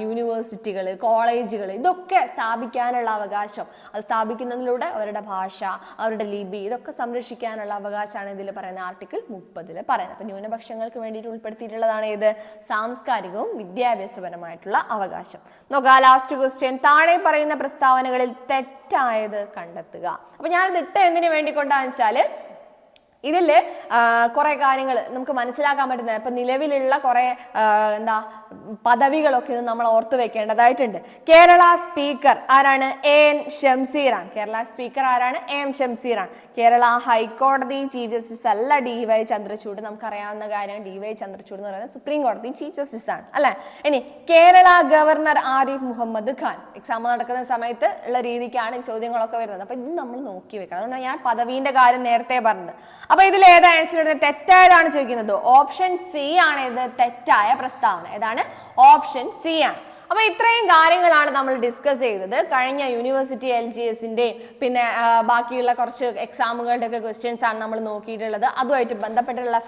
Speaker 1: യൂണിവേഴ്സിറ്റികൾ, കോളേജുകൾ, ഇതൊക്കെ സ്ഥാപിക്കാനുള്ള അവകാശം. അത് സ്ഥാപിക്കുന്നതിലൂടെ അവരുടെ ഭാഷ, അവരുടെ ലിപി, ഇതൊക്കെ സംരക്ഷിക്കാനുള്ള അവകാശമാണ് ഇതിൽ പറയുന്ന ആർട്ടിക്കിൾ 30 പറയുന്നത്. അപ്പൊ ന്യൂനപക്ഷങ്ങൾക്ക് വേണ്ടിയിട്ട് ഉൾപ്പെടുത്തിയിട്ടുള്ളതാണ് ഏത്? സാംസ്കാരികവും വിദ്യാഭ്യാസപരമായിട്ടുള്ള അവകാശം. നോക്കാം, ലാസ്റ്റ് ക്വസ്റ്റ്യൻ, താഴെ പറയുന്ന പ്രസ്താവനകളിൽ തെറ്റായത് കണ്ടെത്തുക. അപ്പൊ ഞാനിത് ഇട്ട എന്തിനു വേണ്ടിക്കൊണ്ടാന്ന് വെച്ചാല് ഇതിൽ കുറെ കാര്യങ്ങൾ നമുക്ക് മനസ്സിലാക്കാൻ പറ്റുന്നത്. ഇപ്പൊ നിലവിലുള്ള കുറെ പദവികളൊക്കെ നമ്മൾ ഓർത്തു വെക്കേണ്ടതായിട്ടുണ്ട്. കേരള സ്പീക്കർ ആരാണ്? AN ഷംസീറാണ്. കേരള സ്പീക്കർ ആരാണ്? AM ഷംസീറാണ്. കേരള ഹൈക്കോടതി ചീഫ് ജസ്റ്റിസ് അല്ല DY ചന്ദ്രചൂഡ്. നമുക്കറിയാവുന്ന കാര്യമാണ് DY ചന്ദ്രചൂഡ് എന്ന് പറയുന്നത് സുപ്രീം കോടതി ചീഫ് ജസ്റ്റിസ് ആണ് അല്ലെ. ഇനി കേരള ഗവർണർ ആരിഫ് മുഹമ്മദ് ഖാൻ. എക്സാം നടക്കുന്ന സമയത്ത് ഉള്ള രീതിക്കാണ് ചോദ്യങ്ങളൊക്കെ വരുന്നത്. അപ്പൊ ഇത് നമ്മൾ നോക്കി വെക്കണം. അതുകൊണ്ടാണ് ഞാൻ പദവീന്റെ കാര്യം നേരത്തെ പറഞ്ഞത്. അപ്പൊ ഇതിൽ ഏതാ ആൻസർ വരുന്നത്? തെറ്റായതാണ് ചോദിക്കുന്നത്. ഓപ്ഷൻ സി ആണ് ഇത് തെറ്റായ പ്രസ്താവന. ഏതാണ്? ഓപ്ഷൻ സി ആണ്. അപ്പൊ ഇത്രയും കാര്യങ്ങളാണ് നമ്മൾ ഡിസ്കസ് ചെയ്തത്. കഴിഞ്ഞ യൂണിവേഴ്സിറ്റി LGSന്റെ പിന്നെ ബാക്കിയുള്ള കുറച്ച് എക്സാമുകളുടെ ഒക്കെ ക്വസ്റ്റ്യൻസ് ആണ് നമ്മൾ നോക്കിയിട്ടുള്ളത്. അതുമായിട്ട് ബന്ധപ്പെട്ടുള്ള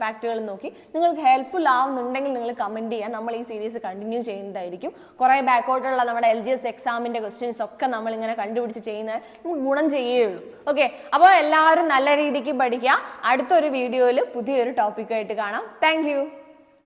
Speaker 1: ഫാക്ടുകൾ നോക്കി. നിങ്ങൾക്ക് ഹെൽപ്ഫുൾ ആവുന്നുണ്ടെങ്കിൽ നിങ്ങൾ കമന്റ് ചെയ്യാൻ. നമ്മൾ ഈ സീരീസ് കണ്ടിന്യൂ ചെയ്യുന്നതായിരിക്കും. കുറെ ബാക്കോട്ടുള്ള നമ്മുടെ LGS എക്സാമിന്റെ ക്വസ്റ്റ്യൻസ് ഒക്കെ നമ്മൾ ഇങ്ങനെ കണ്ടുപിടിച്ച് ചെയ്യുന്നത് നമുക്ക് ഗുണം ചെയ്യുകയുള്ളൂ. ഓക്കെ, അപ്പോൾ എല്ലാവരും നല്ല രീതിക്ക് പഠിക്കുക. അടുത്തൊരു വീഡിയോയിൽ പുതിയൊരു ടോപ്പിക്കായിട്ട് കാണാം. താങ്ക്